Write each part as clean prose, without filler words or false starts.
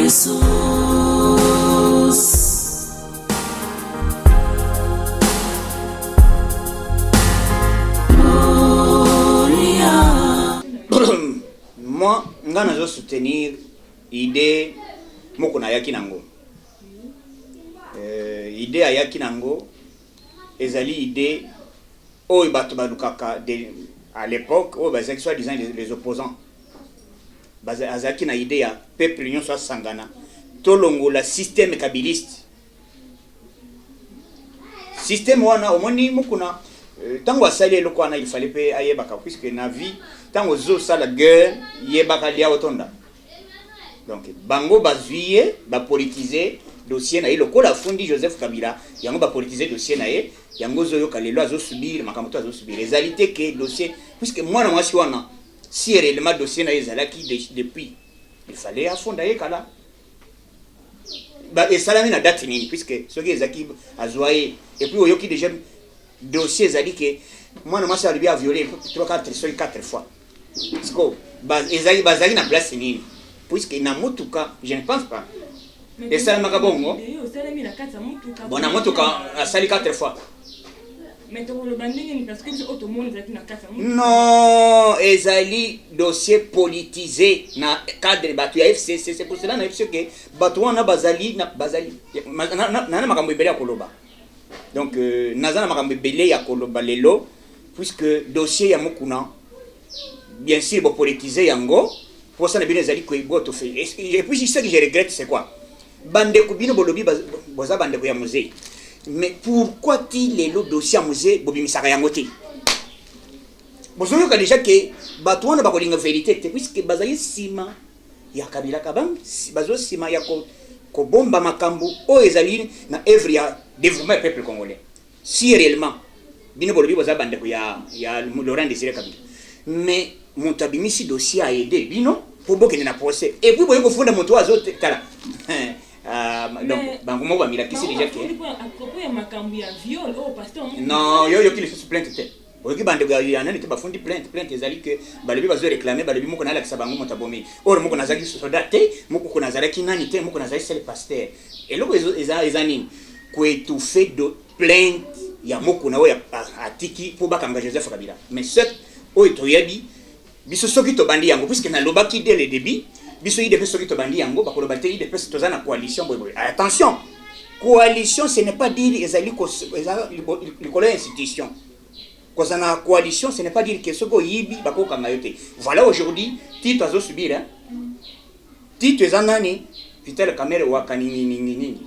Moi, je vais soutenir l'idée de Yaki Nango. L'idée de Yaki Nango, l'idée à l'époque, soi-disant les opposants. Azaki na idée ya peuple l'union soit sangana. Tolongo la système kabiliste. Système wana omoni mukuna tango asali eloko wana il fallait pe ayebaka puisque na vie tango zo sala guerre yebaka lia otonda. Donc bango bazuye ba politiser dossier na eloko la fundi Joseph Kabila yango ba politiser dossier na ye yango zo yoka lelo azo subir makamto azo subir les réalités que dossier puisque moi na mwasi wana si réellement dossier na ezalaki depuis il fallait affondaye kala ba esalami na date nini puisque soki ezaki azwaye et puis oyoki déjà dossier ezali que moi na mwasi alibi a violé 4 fois parce que ezali bazali na place nini puisque na mutuka je ne pense pas esalamaka bongo bon na mutuka asali 4 fois. Non, ezali dossier politisé na cadre batu ya FCC, c'est pour cela na FCC que batu wana bazali na makambo ebele ya koloba. Donc nazana makambo ebele ya koloba lelo puisque dossier ya mukuna bien sûr bo politiser yango pour ça na bino ezali ko eboto fait. Et puis ce que je regrette c'est quoi? Bande ko bino bolobi boza bande ko ya musée. Mais pourquoi il est le dossier à musée Bobimisaka Yangote? Vous savez déjà que Batouana va dire la vérité, puisque Bazaï Sima, ya Kabila Kabam, Bazo Sima ya ko bomba makambu, o ezali na œuvre ya développement peuple congolais. Si réellement, bino bolobi boza bande ko ya Laurent Désiré Kabila. Mais mon tabimisi dossier a aidé bino pour bokene na procès. Et puis boyo ko funda moto azote kala. Donc bango ba mila kisi déjà que à propos ya makambu ya viol au pasteur non yo qui les sous plainte te oki bande ga yana ne te ba fundi plainte ezali que balebi bazo réclamer balebi moko na la kisa bango motabomi or moko na zaki soda te moko ko na zalaki nani te moko na zaki seul pasteur et loko ezani ko étouffer de plainte ya moko na oya atiki pour bakanga Joseph Kabila mais cette o to yabi biso soki to bandi yango puisque na lobaki dès le début biso ide pe soki to bandi yango bakolo bate ide pe to za na coalition boy. Attention, coalition ce n'est pas dire ezali ko likolo institution ko za na coalition ce n'est pas dire que soko yibi bako kanga yote. Voilà aujourd'hui Tito azo subir hein. Tito ezanani Vital Kamerhe wakani nini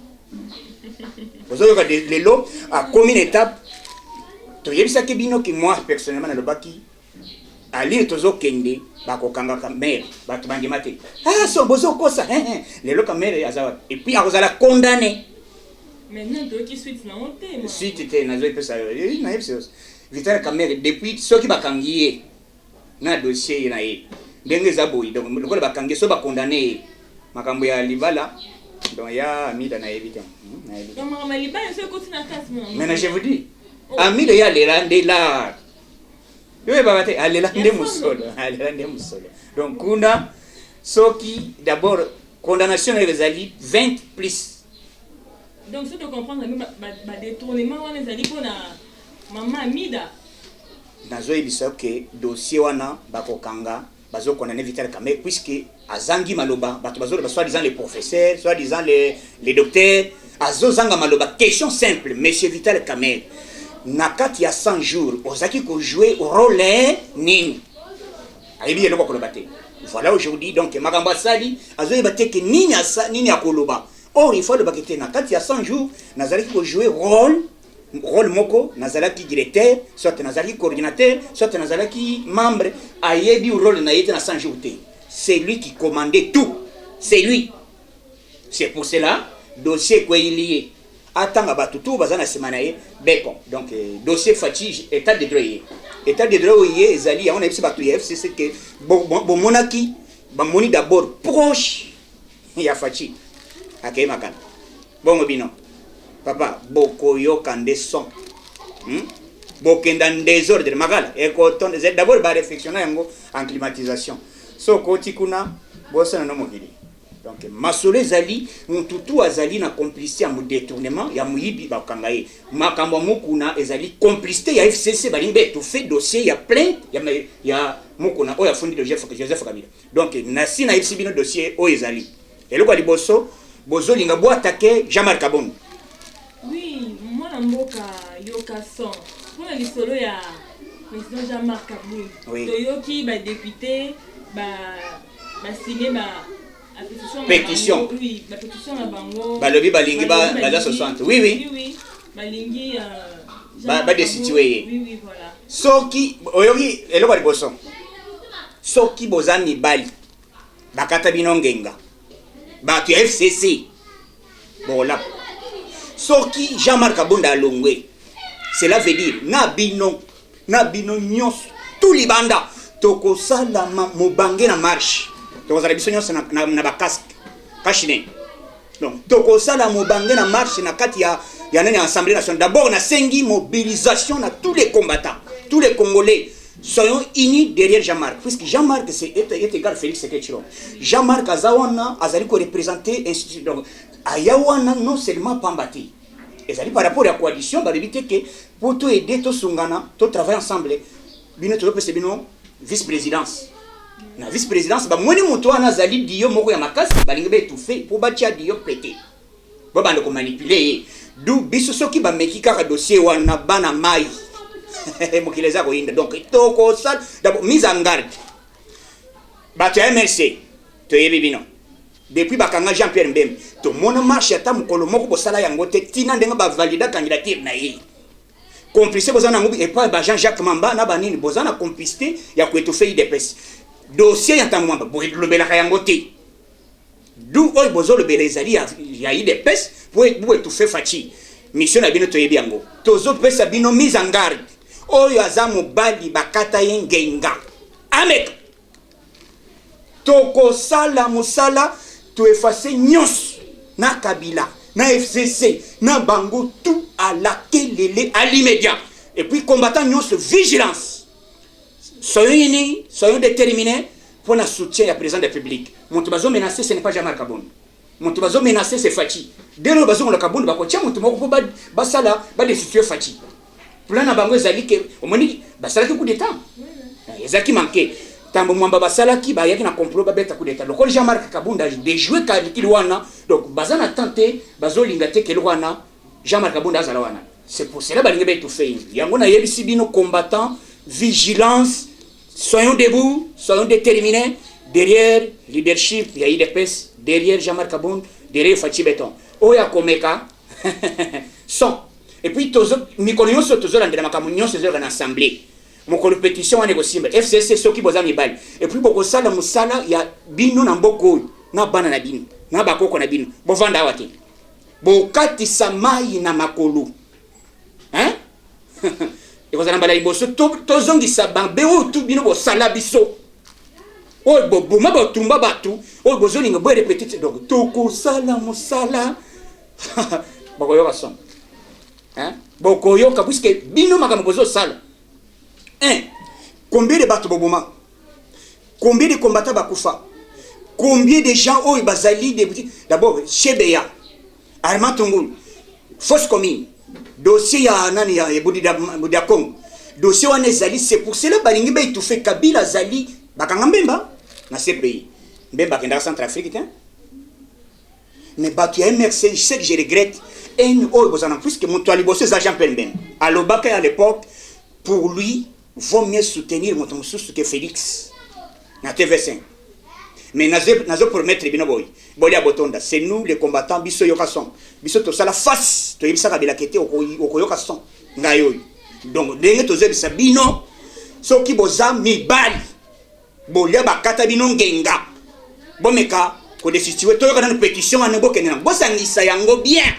vous avez lelo à combien d'étapes to yebisa ke bino ki moi personnellement na lobaki ali tozo kende bako kanga Kamerhe batu bangi mate so bozo kosa lelo Kamerhe azawa et puis akozala condamné maintenant to ki suite na honte suite était na zo pesa na yebisa Vital Kamerhe depuis soki bakangiye na dossier na ye ndenge za boyi donc lokolo bakangi so ba condamné makambo ya libala donc ya amida na éviter na éviter donc makambo ya libala so ko tina tasse mais je vous dis amida ya lerande la yo babate alelande musolo donc kuna soki d'abord condamnation ezali 20 plus donc ce que comprendre ba détournement wana ezali pona mama amida nazo ebisa que dossier wana bakokanga bazo condamner Vital Kamerhe puisque azangi maloba bato bazo soit disant les professeurs soit disant les docteurs azo zanga maloba question simple monsieur Vital Kamerhe na kati ya 100 jours ozaki ko jouer rôle nini ayebi eloko koloba te. Voilà aujourd'hui donc makambo asali azo yebate que nini akoloba or il faut le bakete na kati ya 100 jours nazalaki ko jouer rôle moko nazalaki directeur soit nazalaki coordinateur soit nazalaki membre ayebi rôle na yete na 100 jours te. C'est lui qui commandait tout, c'est lui. C'est pour cela dossier quoi il lié atanga batutu bazana semana ye beko donc dossier fatigue état de droit yé ezali on a yebisi batu ya FCC que bon monaki ba moni d'abord proche ya fatigue akay makana bongo bino papa boko yo kande son bokenda désordre magala et ko ton d'abord ba réflexion yango en climatisation so ko tikuna bosana no mokili Donc masolo ezali mututu azali na complicité ya détournement ya muyibi bakanga ye makambo mukuna ezali complicité ya FCC balimbe tout fait dossier ya plainte ya mukuna oya fundi de Joseph Kabila. Donc nasi na FCC bino dossier o ezali eloko liboso bozo linga bo attaquer Jean-Marc Kabonde. Oui, moi na mboka yoka son pour les solo ya président Jean-Marc Kabonde. Oui. Toyoki ba député ba signé ba pétition. Oui, la pétition na bango. Balobi balingi ba 60. Oui oui. Oui. Balingi ba destitué. Oui, voilà. Soki oyoki eloko liboso. Soki bozani bali. Bakata bino ngenga. Ba tu FCC. Voilà. Soki Jean-Marc Kabonde alongwe. Cela veut dire na bino nyos tout libanda toko sala mobange na marche. Donc ça biso nyos na ba casque kashine. Donc toko sala mobange na marche na kati ya nani assemblée nationale. D'abord na sengi mobilisation na tous les combattants, tous les Congolais. Soyons unis derrière Jean-Marc. Puisque Jean-Marc est égal Félix Sekechiro. Jean-Marc Azawana azali ko représenter institut. Donc ayawana non seulement Pambati. Ezali par rapport à la coalition ba éviter que pour tout aider to sungana, to travailler ensemble. Bino to pese bino vice-présidence. Na vice-présidence ba moni moto ana zali dio moko ya makasi balingi be étouffé pour batia dio pété. Ba bande ko manipuler. Du biso soki ba meki kaka dossier wana bana mai. Mokileza ko inda. Donc toko sal d'abord mise en garde. Ba tu MLC to yebi bino. Depuis bakanga Jean-Pierre Mbembe to mona marche ata mukolo moko bosala yango te tina ndenga ba valida candidature na ye. Complicité bozana ngubi et pas ba Jean-Jacques Mamba na banini bozana complicité ya ko étouffer IDPS. Dossier ya tango mamba bo lobela yango te. Du oy bozo lobela ezali ya IDPS pour étouffer Fachi. Mission na bino to yebi yango. Tozo pesa bino mise en garde. Oyo azamu bali bakata yengenga. Amek. Toko sala musala to effacer nyos na Kabila, na FCC, na bango tout à la kelele à l'immédiat. Et puis combattant nyos vigilance. Soyons unis, soyons déterminés pour le soutien à président de la République. Mon bazo menacé ce n'est pas Jean-Marc Kabonde. Mon bazo menacé c'est Fachi. Dès le bazo le Kabonde ba ko tia mon moko ba sala ba destituer Fachi. Plan na bango ezali ke au moni ba sala coup d'état. Ezaki manqué. Tambo mwamba basala ki ba yaki na complot ba beta coup d'état. Le Jean-Marc Kabonde a déjoué Kilwana. Donc bazana tenté bazo lingate Kilwana Jean-Marc Kabonde azala wana. C'est pour cela ba linga betu fait. Yango na yebisi bino combattants, vigilance, soyons debout, soyons déterminés derrière leadership ya IDPS, derrière Jean-Marc Kabonde, derrière Fachi Beton. Oya komeka son. Et puis tozo mikolo nyonso tozo landela makambo nyonso ezo na assemblée. Mokolo pétition wane kosimba FCC soki boza mibali. Et puis boko sala musala ya bino na mboko na bana na bino na bakoko na bino bovanda wate bokatisa mai na makolo hein ekozala mbala liboso tozongisa bambe oyo tu bino bosala biso oyo boboma botumba batu oyo bozolinga bo répéter donc tokosala musala bokoyoka son hein bokoyoka puisque bino makambo bozosala hein combien de batu boboma combien de combattants bakufa combien de gens oyo bazali d'abord Chebeya Armand Tungulu fausse commune dossier ya nani ya Budia Congo dossier wana ezali c'est pour cela balingi ba étouffer Kabila zali bakanga Mbemba na ce pays Mbemba kenda Centrafrique hein mais batu ya MRC je sais que je regrette en oyo bozana plus que mon toali bosse agent Mbemba à l'Obaka à l'époque pour lui vaut mieux soutenir mon mususu que Félix na TV5 mais nazo promettre bino boy bolia botonda c'est nous les combattants biso yoka son biso to sala face to yebisa Kabila kete okoyoka son ngayo donc ndenge tozebisa bino soki boza mibali bolia bakata bino ngenga bomeka ko destituer to yoka na pétition ane bokene na bosangisa yango bien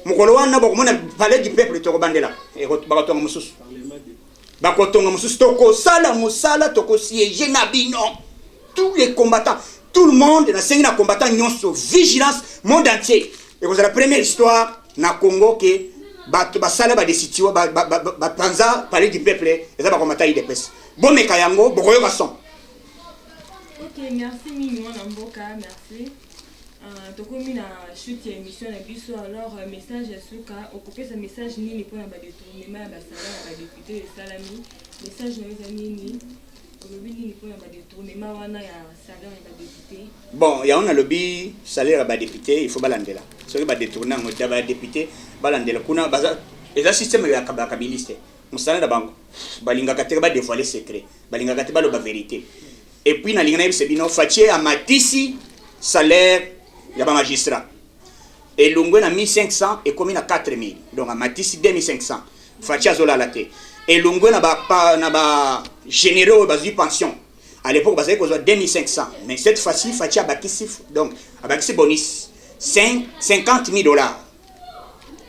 mukolo wana bokomona palais du peuple to kobandela e bakotonga mususu bakotonga mususu toko sala musala toko siéger na bino tous les combattants, tout le monde na sengi na combattant nyonso vigilance monde entier. Et c'est la première histoire na Congo que basala ba destituer ba panza parler du peuple et ça ba combattant IDPS. Bon meka yango bokoyoka son. Ok, merci Mimi Mboka, merci. Tokomi na shoot ya émission na biso alors message ya suka okopesa message nini pour na ba détournement ya basala ya ba député salami message na nini olobi nini pour na ba détournement wana ya salaire ya ba député. Bon, ya on a lobby salaire ya ba député il faut balandela soki ba détourner ngo da ba député balandela kuna baza eza système ya kabiliste musala da bango balingaka te ba dévoiler secret balingaka te ba lo ba vérité et puis na lingana yebise bino fatie amatisi salaire il y a un magistrat. Et l'ongwe na 1500 et comme na 4000. Donc à Matisse 2500. Fatia zola la té. Et l'ongwe na ba généraux bazi pension. À l'époque basé ko 2500. Mais cette fois-ci Fatia bakisi donc abakisi bonus 50 000 $.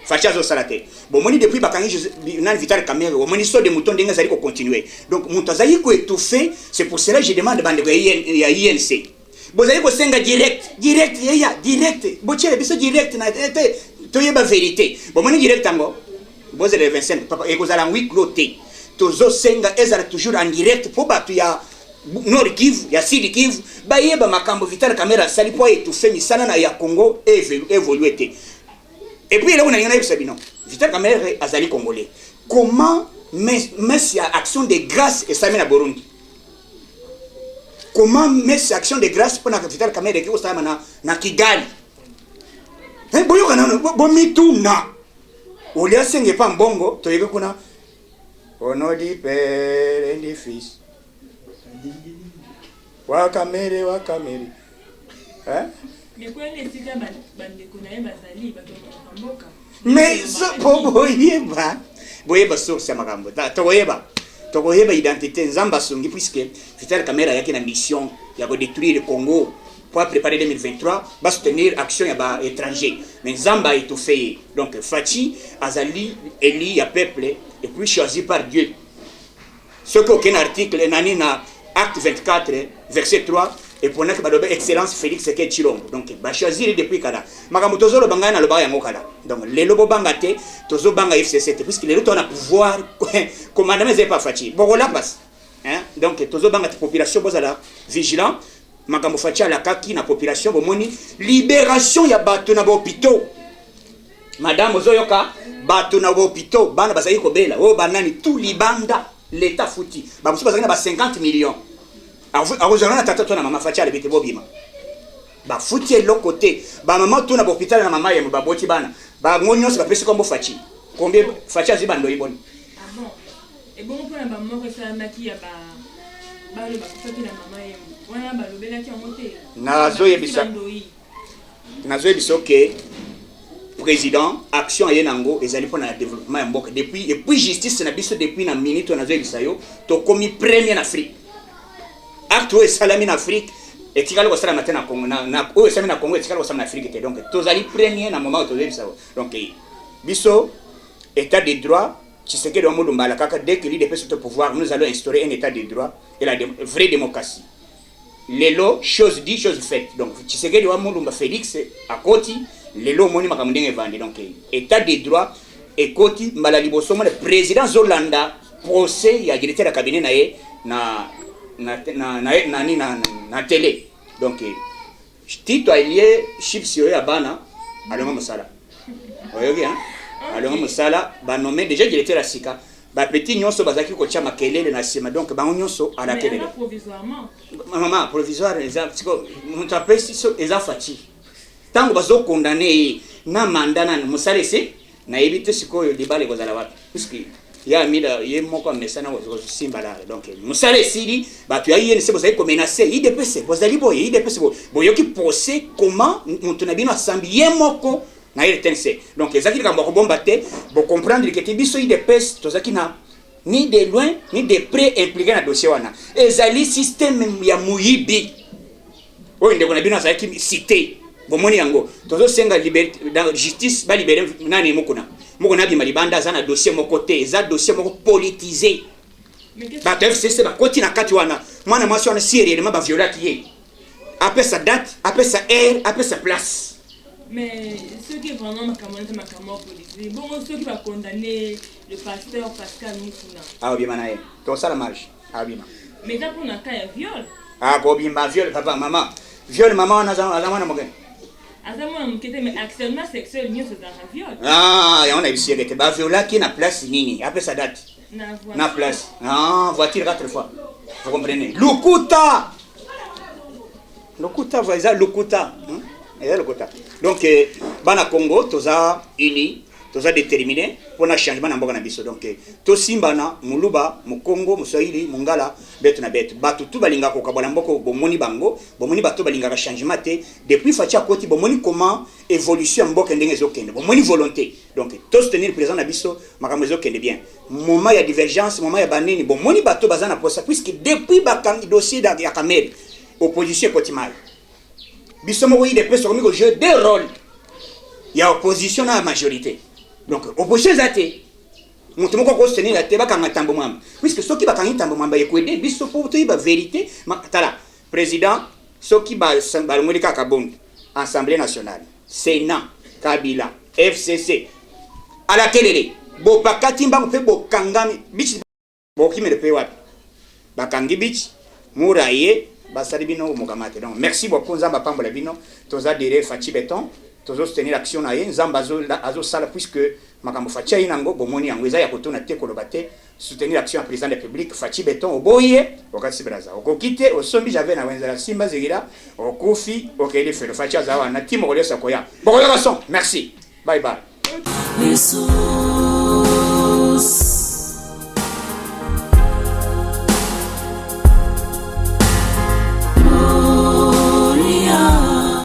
Fatia zo salaté. Bon moni depuis bakangi na vital caméra au moni so de mouton denga zali ko continuer. Donc mouton zali ko étouffé, c'est pour cela que je demande bande ya INC. Bozali ko senga direct ya direct bochele biso direct na toyeba vérité bon moni direct tango bozele 25 papa e kozala en 8 cloté tozo senga ezala toujours en direct pour batu ya Nord Kivu ya Sud Kivu bayeba makambo vital caméra sali po étouffer misana na ya Congo évoluer té et puis là on a ngana yebisa bino vital caméra azali congolais comment mais ya action de grâce et ça mena Burundi. Comment mettre cette action de grâce pour la capitale caméra qui est na Kigali? Eh boyo kana bo mituna. Olia senge pa mbongo to yebe kuna ono di père et di fils. Wa kamere. Hein? Mais quoi les tika bande kuna yeba zali bato mboka. Mais so boyeba source ya makambo. Toyeba. Tokoyeba identité nzamba songi puisque vital caméra yaki na mission ya ko détruire le Congo pour préparer 2023 va soutenir action ya ba étranger mais nzamba étouffé donc Fachi azali éli ya peuple et puis choisi par Dieu ce qu'aucun article nani na acte 24 verset 3 et pour que badobe excellence Félix Sekedi Tshilombo donc ba choisir depuis kala makambo tozolo bangana na loba yango kala donc les lobo bangate tozo banga FCC puisque les autres ont pouvoir commandement c'est pas Fachi bon la passe hein donc tozo banga population bozala vigilant makambo Fachi la kaki na population bomoni libération ya bato na hôpitaux madame ozoyoka bato na hôpitaux bana bazali ko bela o banani tout libanda l'état fouti ba musu bazali na ba 50 millions. Alors na tata to na mama Fatia le bete bobima ba futi e lokote ba mama to na hôpital na mama yemo ba boti bana ba ngonyo se ba pesi kombo Fachi combien Fatia ziba ndo iboni ah bon et bon pour la maman que ça maki ya ba le ba futi na mama yemo wana ba lobela ki monter nazo yebisa que président action yenango ezali pour na développement ya mboka depuis et puis justice na biso depuis na minute nazo yebisa yo to komi premier en Afrique. Acte où salami en Afrique et qui va salami maintenant Congo na où salami na Congo et qui va salami en Afrique donc tous allez premier na moment où tous ça donc biso état de droit Tshisekedi wa Mulumba la kaka dès que lui dépêche au pouvoir nous allons instaurer un état de droit et la vraie démocratie les lois chose dit chose faite donc Tshisekedi wa Mulumba Félix à côté les lois moni makambo ndenge vande donc état de droit et côté mbala liboso mo le président Zolanda procès ya directeur de cabinet na ye na télé donc tito alié chips yo ya bana alonga musala oyoki hein alonga musala ba nommé déjà directeur à Sika ba petit nyonso bazaki ko tia makelele na sima donc ba nyonso ala kelele provisoirement maman provisoire les siko mutapesi so eza fati tango bazo condamné na mandana musala ese na ebite siko libale kozala wapi puisque ya mida ye moko mesana ko simbala donc musale sili batu ya INC bozali ko menacer IDPC bozali boye IDPC boyoki procès comment mutu na bino asambi ye moko na RTNC donc ezaki ka mboko bomba te bo comprendre que tibiso IDPC tozaki na ni de loin ni de près impliqué na dossier wana ezali système ya muyibi oyo ndeko na bino azaki cité bomoni yango tozo senga liberté dans justice ba libérer nani mokuna mokuna bi malibanda za na dossier moko te za dossier moko politisé ba FCC ba koti na kati wana mwana mwasi wana sérieux ba viola qui après sa date après sa heure après sa place mais ceux qui vraiment makambo politisé bon ceux qui va condamner le pasteur Pascal Mukuna ah bien manaye to ça la marge ah bien mais ça pour un cas de viol Ah, Bobimba, viol, papa, maman. Viol, maman, on a un moquin. Mais actuellement, sexuel, nous sommes en viol. Ah, et on a eu si elle était bas, viola qui n'a place, nini. Après sa date. Na place. Ah, voiture 4 fois. Vous comprenez? Lukuta! Lukuta, voilà, Lukuta. Lukuta. Donc, Bana Congo, toza uni. Toza déterminé pour un changement dans le biso. Donc, to simbana, muluba, mukongo, muswahili, mungala, betu na betu. Batu tu balinga ko kabona mboko bomoni bango, bomoni batu balinga ka changement te. Depuis fatia koti bomoni comment évolution mboka ndenge ezokende. Bomoni volonté. Donc, to soutenir présent na biso, makambo ezokende bien. Moment ya divergence, moment ya banini, bomoni batu bazana posa puisque depuis bakang dossier ya Kamel, opposition koti mal. Biso mo yi de peso comme ko jeu deux rôles. Il y a opposition à la majorité. Donc, opposition zate. Mutu moko ko soutenir la teba kanga tambo mwamba. Puisque soki ba kanga tambo mwamba yekwede biso po to ba vérité, tala président soki ba ngolika kabonde, Assemblée nationale, Sénat, Kabila, FCC. À la télé, bo pakati mba mpe bo kangami bichi bo kimele pe wapi. Ba kangi bichi muraye basali bino mokamate. Donc, merci beaucoup nzamba pambola bino, toza dire Fachi Beton. Toujours soutenir l'action na ye nzamba azo sala puisque makambo fatia inango bomoni yango eza ya kotona te kolobate soutenir l'action à président de la République Fachi Beton oboye okasi braza okokite osombi javé na wenzala simba zegira okufi okeli felo fatia zawa na timo kolesa koya bokola son merci bye bye.